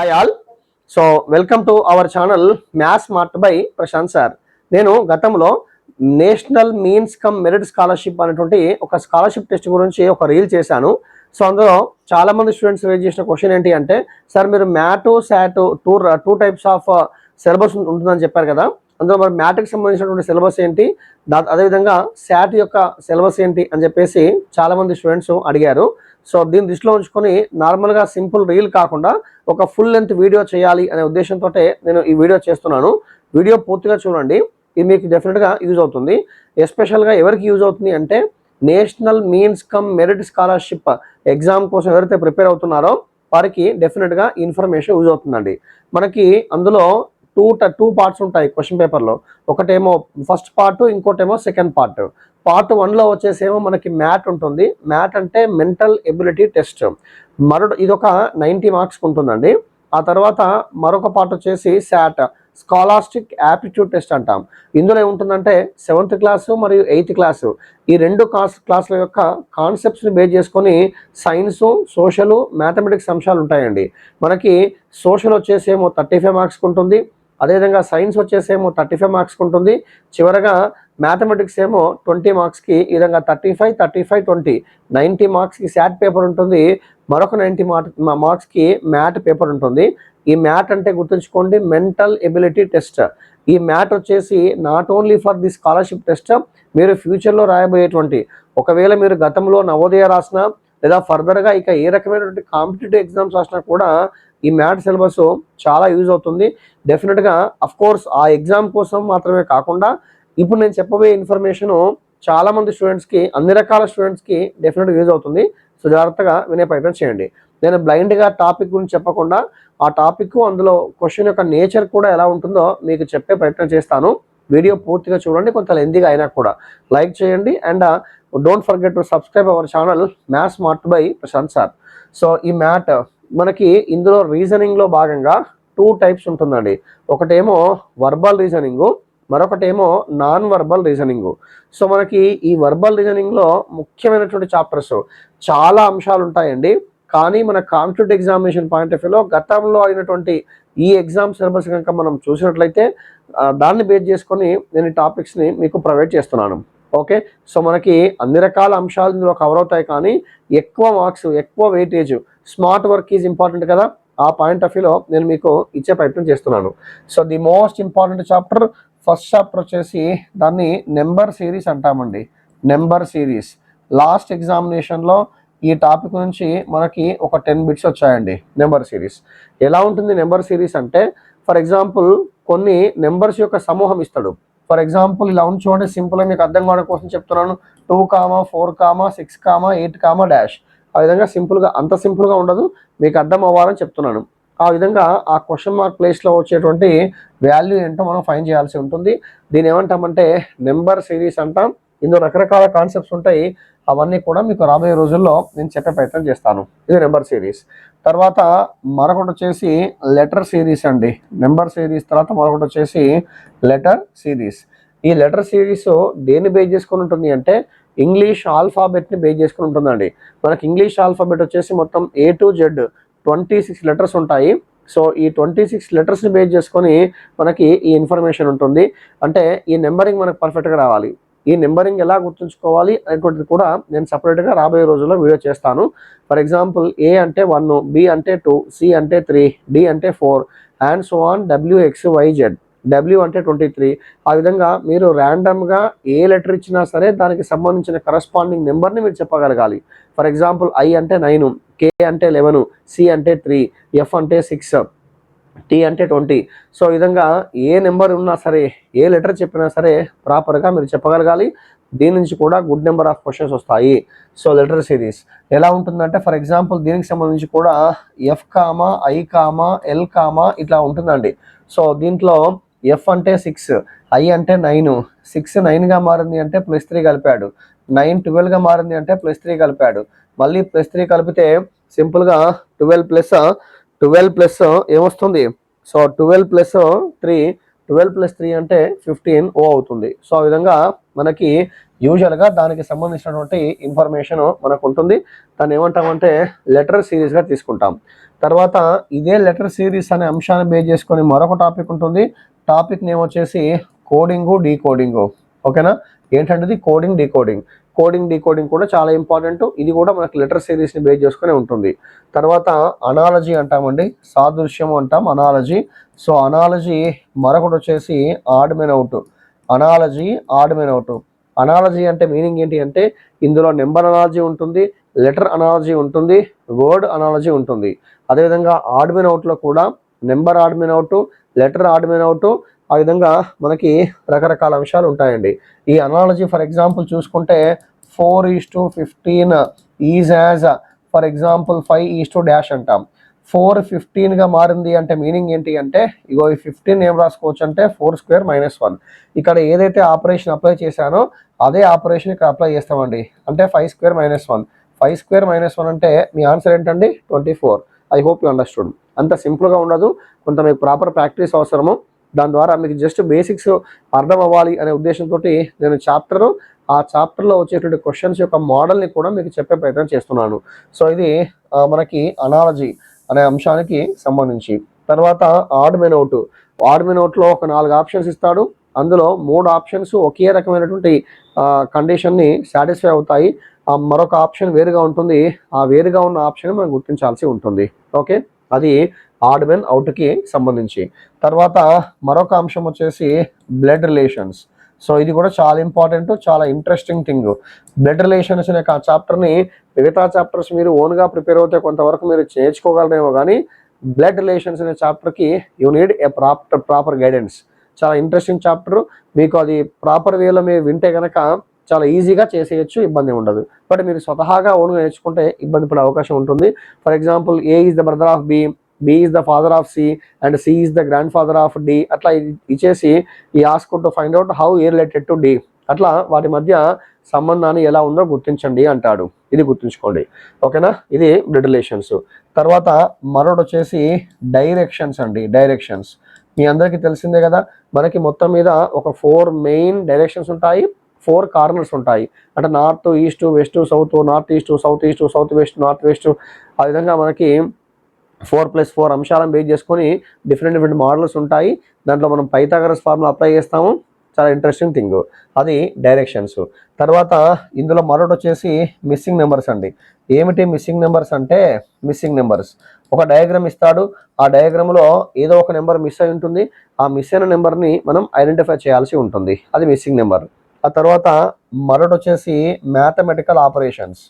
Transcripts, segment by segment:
Hi all. So welcome to our channel maths smart by Prashant sir. నేను గతంలో national means cum merit scholarship అనేటువంటి ఒక scholarship test గురించి ఒక రీల్ చేశాను. సో అందులో చాలా మంది స్టూడెంట్స్ రేజ్ చేసిన క్వశ్చన్ ఏంటి అంటే, సార్ మీరు MAT SAT two types of syllabus ఉంటుందని చెప్పారు కదా, అందులో మరి మ్యాట్కి సంబంధించినటువంటి సిలబస్ ఏంటి, అదేవిధంగా శాట్ యొక్క సిలబస్ ఏంటి అని చెప్పేసి చాలామంది స్టూడెంట్స్ అడిగారు. సో దీన్ని దృష్టిలో ఉంచుకొని నార్మల్గా సింపుల్ రీల్ కాకుండా ఒక ఫుల్ లెంత్ వీడియో చేయాలి అనే ఉద్దేశంతో నేను ఈ వీడియో చేస్తున్నాను. వీడియో పూర్తిగా చూడండి, ఇది మీకు డెఫినెట్గా యూజ్ అవుతుంది. ఎస్పెషల్గా ఎవరికి యూజ్ అవుతుంది అంటే, national means cum merit scholarship exam కోసం ఎవరైతే ప్రిపేర్ అవుతున్నారో వారికి డెఫినెట్గా ఇన్ఫర్మేషన్ యూజ్ అవుతుందండి. మనకి అందులో టూ పార్ట్స్ ఉంటాయి క్వశ్చన్ పేపర్లో. ఒకటేమో ఫస్ట్ పార్ట్, ఇంకోటేమో సెకండ్ పార్ట్. పార్ట్ 1లో వచ్చేసేమో మనకి మ్యాట్ ఉంటుంది. మ్యాట్ అంటే మెంటల్ ఎబిలిటీ టెస్ట్. ఇది ఒక 90 మార్క్స్కి ఉంటుందండి. ఆ తర్వాత మరొక పార్ట్ వచ్చేసి శాట్, స్కాలాస్టిక్ యాప్టిట్యూడ్ టెస్ట్ అంటాం. ఇందులో ఏముంటుందంటే 7th క్లాసు మరియు 8th క్లాసు ఈ రెండు క్లాసుల యొక్క కాన్సెప్ట్స్ని బేస్ చేసుకొని సైన్సు, సోషల్, మ్యాథమెటిక్స్ అంశాలు ఉంటాయండి. మనకి సోషల్ వచ్చేసేమో 35 మార్క్స్కి ఉంటుంది. అదేవిధంగా సైన్స్ వచ్చేసేమో 35 మార్క్స్కి ఉంటుంది. చివరగా మ్యాథమెటిక్స్ ఏమో 20 మార్క్స్కి. ఈ విధంగా 35, 35, 20 90 మార్క్స్కి శాట్ పేపర్ ఉంటుంది. మరొక 90 మార్క్స్కి మ్యాట్ పేపర్ ఉంటుంది. ఈ మ్యాట్ అంటే గుర్తుంచుకోండి, మెంటల్ ఎబిలిటీ టెస్ట్. ఈ మ్యాట్ వచ్చేసి not only for the scholarship test, మీరు ఫ్యూచర్లో రాయబోయేటువంటి, ఒకవేళ మీరు గతంలో నవోదయ రాసినా లేదా ఫర్దర్గా ఇక ఏ రకమైనటువంటి కాంపిటేటివ్ ఎగ్జామ్స్ రాసినా కూడా ఈ మ్యాట్ సిలబస్ చాలా యూజ్ అవుతుంది. డెఫినెట్గా అఫ్కోర్స్ ఆ ఎగ్జామ్ కోసం మాత్రమే కాకుండా ఇప్పుడు నేను చెప్పబోయే ఇన్ఫర్మేషను చాలామంది స్టూడెంట్స్కి, అన్ని రకాల స్టూడెంట్స్కి డెఫినెట్గా యూజ్ అవుతుంది. సో జాగ్రత్తగా వినే ప్రయత్నం చేయండి. నేను బ్లైండ్గా టాపిక్ గురించి చెప్పకుండా ఆ టాపిక్, అందులో క్వశ్చన్ యొక్క నేచర్ కూడా ఎలా ఉంటుందో మీకు చెప్పే ప్రయత్నం చేస్తాను. వీడియో పూర్తిగా చూడండి, కొంత లెంతీగా అయినా కూడా లైక్ చేయండి. And don't forget to subscribe our channel maths smart by Prashant sir. So ఈ మ్యాట్ మనకి ఇందులో రీజనింగ్లో భాగంగా 2 టైప్స్ ఉంటుందండి. ఒకటేమో వర్బల్ రీజనింగు, మరొకటేమో నాన్ వర్బల్ రీజనింగు. సో మనకి ఈ వర్బల్ రీజనింగ్లో ముఖ్యమైనటువంటి చాప్టర్స్ చాలా అంశాలు ఉంటాయండి. కానీ మన కాంపిటేటివ్ ఎగ్జామినేషన్ పాయింట్ ఆఫ్ వ్యూలో గతంలో అయినటువంటి ఈ ఎగ్జామ్ సిలబస్ కనుక మనం చూసినట్లయితే దాన్ని బేస్ చేసుకొని నేను ఈ టాపిక్స్ని మీకు ప్రొవైడ్ చేస్తున్నాను. ఓకే, సో మనకి అన్ని రకాల అంశాలు ఇందులో కవర్ అవుతాయి, కానీ ఎక్కువ మార్క్స్, ఎక్కువ weightage, smart work is important కదా, ఆ పాయింట్ ఆఫ్ వ్యూలో నేను మీకు ఇచ్చే ప్రయత్నం చేస్తున్నాను. So the most important chapter, first chapter వచ్చేసి దాన్ని నెంబర్ సిరీస్ అంటామండి. నెంబర్ సిరీస్ లాస్ట్ ఎగ్జామినేషన్లో ఈ టాపిక్ నుంచి మనకి ఒక 10 బిట్స్ వచ్చాయండి. నెంబర్ సిరీస్ ఎలా ఉంటుంది? నెంబర్ సిరీస్ అంటే, ఫర్ ఎగ్జాంపుల్ కొన్ని నెంబర్స్ యొక్క సమూహం ఇస్తాడు. ఫర్ ఎగ్జాంపుల్ ఇలా ఉంచుకోండి, సింపుల్గా మీకు అర్థం కావడం కోసం చెప్తున్నాను. 2, 4, 6, 8, డాష్. ఆ విధంగా సింపుల్గా, అంత సింపుల్గా ఉండదు, మీకు అర్థం అవ్వాలని చెప్తున్నాను. ఆ విధంగా ఆ క్వశ్చన్ మార్క్ ప్లేస్లో వచ్చేటువంటి వాల్యూ ఏంటో మనం ఫైండ్ చేయాల్సి ఉంటుంది. దీని ఏమంటామంటే నెంబర్ సిరీస్ అంటాం. ఇందులో రకరకాల కాన్సెప్ట్స్ ఉంటాయి, అవన్నీ కూడా మీకు రాబోయే రోజుల్లో నేను చెప్పే ప్రయత్నం చేస్తాను. ఇది నెంబర్ సిరీస్. తర్వాత మరొకటి వచ్చేసి లెటర్ సిరీస్ అండి. నెంబర్ సిరీస్ తర్వాత మరొకటి వచ్చేసి లెటర్ సిరీస్. ఈ లెటర్ సిరీస్ దేన్ని బేస్ చేసుకుని ఉంటుంది అంటే, ఇంగ్లీష్ ఆల్ఫాబెట్ని బేస్ చేసుకుని ఉంటుందండి. మనకి ఇంగ్లీష్ ఆల్ఫాబెట్ వచ్చేసి మొత్తం A to Z 26 లెటర్స్ ఉంటాయి. సో ఈ 26 లెటర్స్ని బేస్ చేసుకొని మనకి ఈ ఇన్ఫర్మేషన్ ఉంటుంది. అంటే ఈ నెంబరింగ్ మనకు పర్ఫెక్ట్గా రావాలి. ఈ నెంబరింగ్ ఎలా గుర్తుంచుకోవాలి అనేటువంటిది కూడా నేను సపరేట్గా రాబోయే రోజుల్లో వీడియో చేస్తాను. ఫర్ ఎగ్జాంపుల్ A అంటే 1, B అంటే 2, C అంటే 3, D అంటే 4 and so on, WXYZ, W అంటే 23. ఆ విధంగా మీరు ర్యాండమ్గా ఏ లెటర్ ఇచ్చినా సరే దానికి సంబంధించిన కరస్పాండింగ్ నెంబర్ని మీరు చెప్పగలగాలి. ఫర్ ఎగ్జాంపుల్ I అంటే 9, K అంటే 11, C అంటే 3, F అంటే 6, T అంటే 20. సో ఈ విధంగా ఏ నెంబర్ ఉన్నా సరే, ఏ లెటర్ చెప్పినా సరే ప్రాపర్గా మీరు చెప్పగలగాలి. దీని నుంచి కూడా గుడ్ నెంబర్ ఆఫ్ క్వశ్చన్స్ వస్తాయి. సో లెటర్ సిరీస్ ఎలా ఉంటుందంటే, ఫర్ ఎగ్జాంపుల్ దీనికి సంబంధించి కూడా F, I, L ఇట్లా ఉంటుందండి. సో దీంట్లో F అంటే 6, I అంటే 9, 6 9గా మారింది అంటే +3 కలిపాడు, 9 12గా మారింది అంటే +3 కలిపాడు, మళ్ళీ +3 కలిపితే సింపుల్గా 12 ప్లస్ ఏమొస్తుంది? సో 12 + 3 అంటే 15 O అవుతుంది. సో ఆ విధంగా మనకి యూజువల్గా దానికి సంబంధించినటువంటి ఇన్ఫర్మేషన్ మనకు ఉంటుంది. దాన్ని ఏమంటామంటే లెటర్ సిరీస్గా తీసుకుంటాం. తర్వాత ఇదే లెటర్ సిరీస్ అనే అంశాన్ని బేస్ చేసుకొని మరొక టాపిక్ ఉంటుంది. టాపిక్ నేమ్ వచ్చేసి కోడింగు డీకోడింగు. ఓకేనా, ఏంటంటే కోడింగ్ డీకోడింగ్. కోడింగ్ డీకోడింగ్ కూడా చాలా ఇంపార్టెంట్. ఇది కూడా మనకి లెటర్ సిరీస్ని బేస్ చేసుకునే ఉంటుంది. తర్వాత అనాలజీ అంటామండి, సాదృశ్యం అంటాం అనాలజీ. సో అనాలజీ మరొకటి వచ్చేసి odd men out. Analogy odd men out. Analogy అంటే మీనింగ్ ఏంటి అంటే ఇందులో నెంబర్ అనాలజీ ఉంటుంది, లెటర్ అనాలజీ ఉంటుంది, వర్డ్ అనాలజీ ఉంటుంది. అదేవిధంగా ఆడ్ మెన్ అవుట్లో కూడా number odd men out, letter odd men out, ఆ విధంగా మనకి రకరకాల అంశాలు ఉంటాయండి. ఈ అనాలజీ ఫర్ ఎగ్జాంపుల్ చూసుకుంటే 4:15 ఈజ్ యాజ్ ఫర్ ఎగ్జాంపుల్ 5:- అంటాం. 4:15గా మారింది అంటే మీనింగ్ ఏంటి అంటే ఇగో ఈ 15 ఏం రాసుకోవచ్చు అంటే 4² - 1. ఇక్కడ ఏదైతే ఆపరేషన్ అప్లై చేశానో అదే ఆపరేషన్ ఇక్కడ అప్లై చేస్తామండి. అంటే 5² - 1. 5² - 1 అంటే మీ ఆన్సర్ ఏంటండి 24. I hope you understood. అంత సింపుల్గా ఉండదు, కొంత మీకు ప్రాపర్ ప్రాక్టీస్ అవసరము. దాని ద్వారా మీకు జస్ట్ బేసిక్స్ అర్థం అవ్వాలి అనే ఉద్దేశంతో నేను ఆ చాప్టర్లో వచ్చేటువంటి క్వశ్చన్స్ యొక్క మోడల్ని కూడా మీకు చెప్పే ప్రయత్నం చేస్తున్నాను. సో ఇది మనకి అనాలజీ అనే అంశానికి సంబంధించి. తర్వాత odd men out. Odd men అవుట్లో ఒక 4 ఆప్షన్స్ ఇస్తాడు. అందులో 3 ఆప్షన్స్ ఒకే రకమైనటువంటి కండిషన్ని సాటిస్ఫై అవుతాయి. మరొక ఆప్షన్ వేరుగా ఉంటుంది. ఆ వేరుగా ఉన్న ఆప్షన్ మనం గుర్తించాల్సి ఉంటుంది. ఓకే, అది ఆడ్ మెన్ అవుట్కి సంబంధించి. తర్వాత మరొక అంశం వచ్చేసి బ్లడ్ రిలేషన్స్. సో ఇది కూడా చాలా ఇంపార్టెంట్, చాలా ఇంట్రెస్టింగ్ థింగ్. బ్లడ్ రిలేషన్స్ అనే చాప్టర్ని మిగతా చాప్టర్స్ మీరు ఓన్గా ప్రిపేర్ అవుతే కొంతవరకు మీరు నేర్చుకోగలరేమో, కానీ బ్లడ్ రిలేషన్స్ అనే చాప్టర్కి you need a proper guidance. చాలా ఇంట్రెస్టింగ్ చాప్టర్. మీకు అది ప్రాపర్ వేలో మీరు వింటే కనుక చాలా ఈజీగా చేసేయచ్చు, ఇబ్బంది ఉండదు. బట్ మీరు స్వతహాగా ఓన్గా నేర్చుకుంటే ఇబ్బంది పడే అవకాశం ఉంటుంది. For example A is the brother of B is the father of C and C is the grandfather of D. అట్లా ఇచ్చేసి ఈ ask to find out how A related to D. అట్లా వాటి మధ్య సంబంధాన్ని ఎలా ఉందో గుర్తించండి అంటాడు. ఇది గుర్తుంచుకోండి. ఓకేనా, ఇది బ్లడ్ రిలేషన్స్. తర్వాత మరొకటి వచ్చేసి డైరెక్షన్స్ అండి. డైరెక్షన్స్ మీ అందరికీ తెలిసిందే కదా. మనకి మొత్తం మీద ఒక 4 మెయిన్ డైరెక్షన్స్ ఉంటాయి, 4 కార్నర్స్ ఉంటాయి. అంటే north, east, west, south, north east, south west, north west. ఆ విధంగా మనకి 4+4 అంశాలను బేస్ చేసుకొని డిఫరెంట్ మోడల్స్ ఉంటాయి. దాంట్లో మనం పైథాగరస్ ఫార్ములా అప్లై చేస్తాము. చాలా ఇంట్రెస్టింగ్ థింగ్, అది డైరెక్షన్స్. తర్వాత ఇందులో మరొకటి వచ్చేసి మిస్సింగ్ నెంబర్స్ అండి. ఏమిటి మిస్సింగ్ నెంబర్స్ అంటే మిస్సింగ్ నెంబర్స్ ఒక డయాగ్రామ్ ఇస్తాడు. ఆ డయాగ్రామ్లో ఏదో ఒక నెంబర్ మిస్ అయి ఉంటుంది. ఆ మిస్ అయిన నెంబర్ని మనం ఐడెంటిఫై చేయాల్సి ఉంటుంది, అది మిస్సింగ్ నెంబర్. ఆ తర్వాత మరొకటి వచ్చేసి మ్యాథమెటికల్ ఆపరేషన్స్.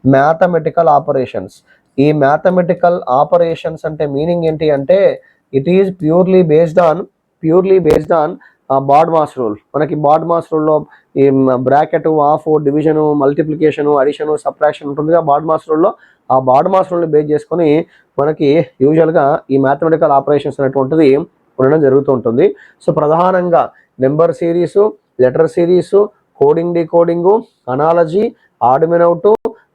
మ్యాథమెటికల్ ఆపరేషన్స్ ఈ మ్యాథమెటికల్ ఆపరేషన్స్ అంటే మీనింగ్ ఏంటి అంటే it is purely based on BODMAS rule. మనకి బాడ్మాస్ రూల్లో ఈ bracket, of, division, multiplication, addition, subtraction ఉంటుందిగా బాడ్మాస్ రూల్లో. ఆ బాడ్మాస్ రూల్ని బేస్ చేసుకొని మనకి యూజువల్గా ఈ మ్యాథమెటికల్ ఆపరేషన్స్ అనేటువంటిది ఉండడం జరుగుతూ ఉంటుంది. సో ప్రధానంగా number series, letter series, coding decoding, analogy, odd men out,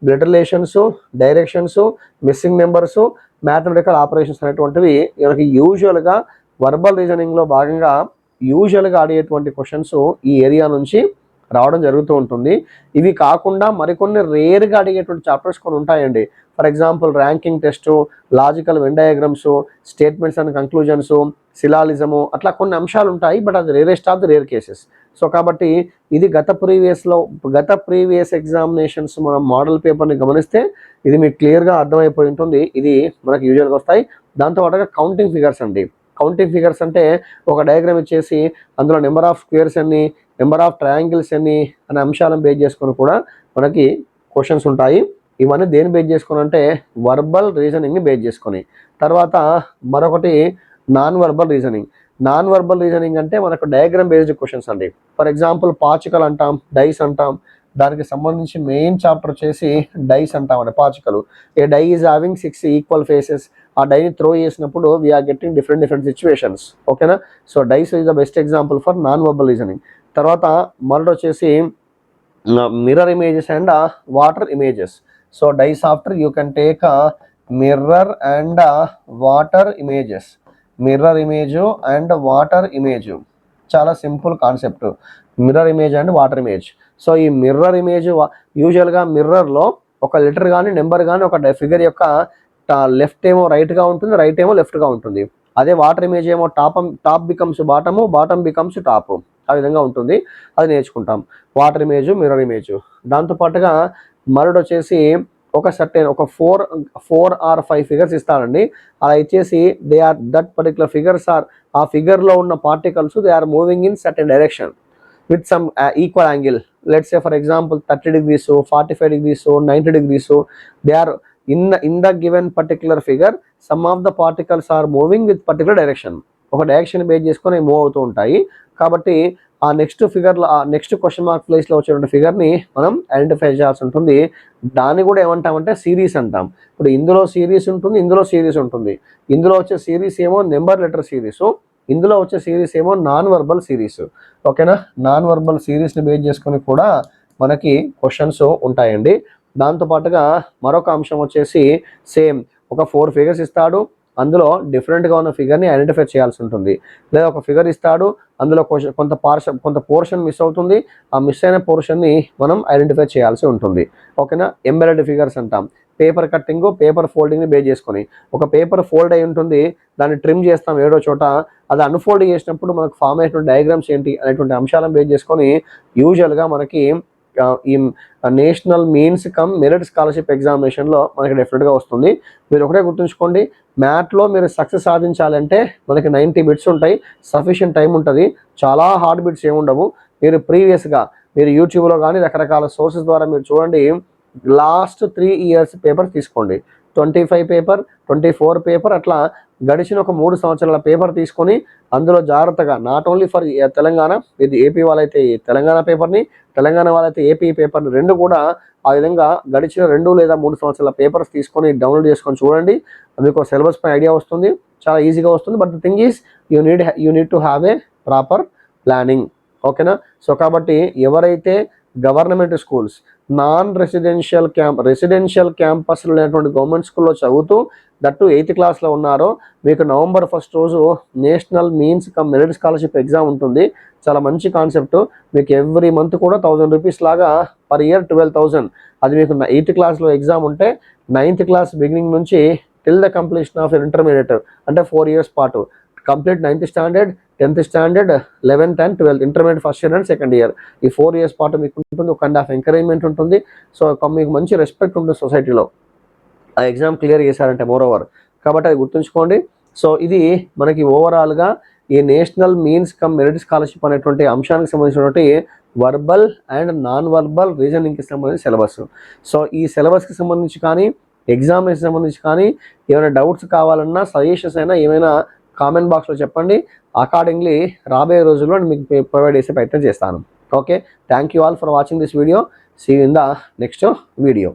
blood relations, directions, missing numbers, mathematical operations అనేటువంటివి మనకి యూజువల్గా వర్బల్ రీజనింగ్లో భాగంగా యూజువల్గా ఆడేటువంటి క్వశ్చన్స్ ఈ ఏరియా నుంచి రావడం జరుగుతూ ఉంటుంది. ఇవి కాకుండా మరికొన్ని రేర్గా అడిగేటువంటి చాప్టర్స్ కొన్ని ఉంటాయండి. For example ranking test, logical Venn diagrams, statements and conclusions, syllogism, అట్లా కొన్ని అంశాలు ఉంటాయి. బట్ అది rarest of the rare cases. So కాబట్టి ఇది గత ప్రీవియస్ ఎగ్జామినేషన్స్ మనం మోడల్ పేపర్ని గమనిస్తే ఇది మీకు క్లియర్గా అర్థమైపోయి ఉంటుంది. ఇది మనకి యూజువల్గా వస్తాయి. దాంతోపాటుగా కౌంటింగ్ ఫిగర్స్ అండి. కౌంటింగ్ ఫిగర్స్ అంటే ఒక డయాగ్రామ్ ఇచ్చేసి అందులో నెంబర్ ఆఫ్ స్క్వేర్స్ ఎన్ని, నెంబర్ ఆఫ్ ట్రయాంగిల్స్ ఎన్ని అనే అంశాలను బేస్ చేసుకొని కూడా మనకి క్వశ్చన్స్ ఉంటాయి. ఇవన్నీ దేని బేస్ చేసుకొని అంటే వర్బల్ రీజనింగ్ని బేస్ చేసుకొని. తర్వాత మరొకటి నాన్ వర్బల్ రీజనింగ్ అంటే మనకు డయాగ్రామ్ బేస్డ్ క్వశ్చన్స్ అండి. ఫర్ ఎగ్జాంపుల్ పాచికలు అంటాం, డైస్ అంటాం. దానికి సంబంధించి మెయిన్ చాప్టర్ వచ్చేసి డైస్ అంటామండి, పాచికలు. A die is having 6 equal faces. ఆ డైని త్రో చేసినప్పుడు వీఆర్ గెట్టింగ్ డిఫరెంట్ సిచ్యువేషన్స్. ఓకేనా, so dice is the best example for non verbal reasoning. తర్వాత మరొకటి వచ్చేసి mirror images and water images. So dice after you can take mirror and water images. Mirror image and water image చాలా simple concept, mirror image and water image. So ఈ mirror image యూజువల్గా మిర్రర్లో ఒక letter కానీ number కానీ ఒక figure యొక్క left ఏమో రైట్గా ఉంటుంది, రైట్ ఏమో లెఫ్ట్గా ఉంటుంది. అదే వాటర్ ఇమేజ్ ఏమో top becomes bottom, bottom becomes top, ఆ విధంగా ఉంటుంది. అది నేర్చుకుంటాం. Water image, mirror image. దాంతోపాటుగా మరొకటి వచ్చేసి ఒక సర్టెన్ ఒక 4 or 5 ఫిగర్స్ ఇస్తారండి. అలా ఇచ్చేసి దట్ పర్టికులర్ ఫిగర్స్ ఆర్, ఆ ఫిగర్లో ఉన్న particles they are moving in certain direction with some equal angle. Let's say for example 30 degrees, 45 degrees, 90 degrees. They are in the given particular figure, some of the particles are moving with particular direction. ఒక direction base చేసుకొని move అవుతూ ఉంటాయి. కాబట్టి ఆ next ఫిగర్లో, ఆ next question mark ప్లేస్లో వచ్చేటువంటి ఫిగర్ని మనం ఐడెంటిఫై చేయాల్సి ఉంటుంది. దాన్ని కూడా ఏమంటామంటే సిరీస్ అంటాం. ఇప్పుడు ఇందులో సిరీస్ ఉంటుంది, ఇందులో సిరీస్ ఉంటుంది. ఇందులో వచ్చే సిరీస్ ఏమో నెంబర్ లెటర్ సిరీస్, ఇందులో వచ్చే సిరీస్ ఏమో నాన్ వర్బల్ సిరీస్. ఓకేనా, నాన్ వర్బల్ సిరీస్ని బేస్ చేసుకొని కూడా మనకి క్వశ్చన్స్ ఉంటాయండి. దాంతోపాటుగా మరొక అంశం వచ్చేసి సేమ్ ఒక 4 ఫిగర్స్ ఇస్తాడు, అందులో డిఫరెంట్గా ఉన్న ఫిగర్ని ఐడెంటిఫై చేయాల్సి ఉంటుంది. లేదా ఒక ఫిగర్ ఇస్తాడు, అందులో కొంత పోర్షన్ మిస్ అవుతుంది, ఆ మిస్ అయిన పోర్షన్ని మనం ఐడెంటిఫై చేయాల్సి ఉంటుంది. ఓకేనా, ఎంబెడెడ్ ఫిగర్స్ అంటాం. పేపర్ కట్టింగ్, పేపర్ ఫోల్డింగ్ని బేస్ చేసుకొని, ఒక పేపర్ ఫోల్డ్ అయి ఉంటుంది, దాన్ని ట్రిమ్ చేస్తాం ఏడో చోట, అది అన్ఫోల్డ్ చేసినప్పుడు మనకు ఫామ్ అయినటువంటి డయాగ్రామ్స్ ఏంటి అనేటువంటి అంశాలను బేస్ చేసుకొని యూజువల్గా మనకి ఈ national means cum merit scholarship ఎగ్జామినేషన్లో మనకి డెఫినెట్గా వస్తుంది. మీరు ఒకటే గుర్తుంచుకోండి, మ్యాథ్లో మీరు సక్సెస్ సాధించాలంటే మనకి 90 బిట్స్ ఉంటాయి, సఫిషియంట్ టైం ఉంటుంది. చాలా హార్డ్ బిట్స్ ఏముండవు. మీరు ప్రీవియస్గా మీరు యూట్యూబ్లో కానీ రకరకాల సోర్సెస్ ద్వారా మీరు చూడండి, లాస్ట్ 3 years పేపర్ తీసుకోండి, 25 పేపర్, 24 పేపర్, అట్లా గడిచిన ఒక 3 సంవత్సరాల పేపర్ తీసుకొని అందులో జాగ్రత్తగా నాట్ ఓన్లీ ఫర్ తెలంగాణ, ఇది ఏపీ వాళ్ళైతే తెలంగాణ పేపర్ని, తెలంగాణ వాళ్ళైతే ఏపీ పేపర్ని, రెండు కూడా ఆ విధంగా గడిచిన 2 లేదా 3 సంవత్సరాల పేపర్స్ తీసుకొని డౌన్లోడ్ చేసుకొని చూడండి. మీకు సిలబస్ పై ఐడియా వస్తుంది, చాలా ఈజీగా వస్తుంది. But the thing is you need to have a proper planning. ఓకేనా, సో కాబట్టి ఎవరైతే గవర్నమెంట్ స్కూల్స్, నాన్ రెసిడెన్షియల్ క్యాంపస్లో లేనటువంటి గవర్నమెంట్ స్కూల్లో చదువుతూ దట్టు 8th క్లాస్లో ఉన్నారో, మీకు November 1st రోజు national means cum merit scholarship exam ఉంటుంది. చాలా మంచి కాన్సెప్ట్. మీకు ఎవ్రీ మంత్ కూడా 1000 రూపీస్ లాగా పర్ ఇయర్ 12,000. అది మీకు 8th క్లాస్లో ఎగ్జామ్ ఉంటే 9th క్లాస్ బిగినింగ్ నుంచి till the completion of intermediate అంటే 4 years పాటు complete 9th standard, 10th standard, 11th and 12th intermediate first year and second year, ఈ 4 years పాటు మీకు ఉంటుంది. ఒక కైండ్ ఆఫ్ ఎంకరేజ్మెంట్ ఉంటుంది. సో మీకు మంచి రెస్పెక్ట్ ఉంటుంది సొసైటీలో ఆ ఎగ్జామ్ క్లియర్ చేశారంటే మోరోవర్. కాబట్టి అది గుర్తుంచుకోండి. సో ఇది మనకి ఓవరాల్గా ఈ national means cum merit scholarship అనేటువంటి అంశానికి సంబంధించినటువంటి వర్బల్ అండ్ నాన్ వర్బల్ రీజనింగ్కి సంబంధించిన సిలబస్. సో ఈ సిలబస్కి సంబంధించి కానీ, ఎగ్జామినేషన్ సంబంధించి కానీ ఏమైనా డౌట్స్ కావాలన్నా, సజెషన్స్ అయినా ఏమైనా కామెంట్ బాక్స్లో చెప్పండి. అకార్డింగ్లీ రాబోయే రోజుల్లో మీకు ప్రొవైడ్ చేసే ప్రయత్నం చేస్తాను. Okay, thank you all for watching this video. See you in the next video.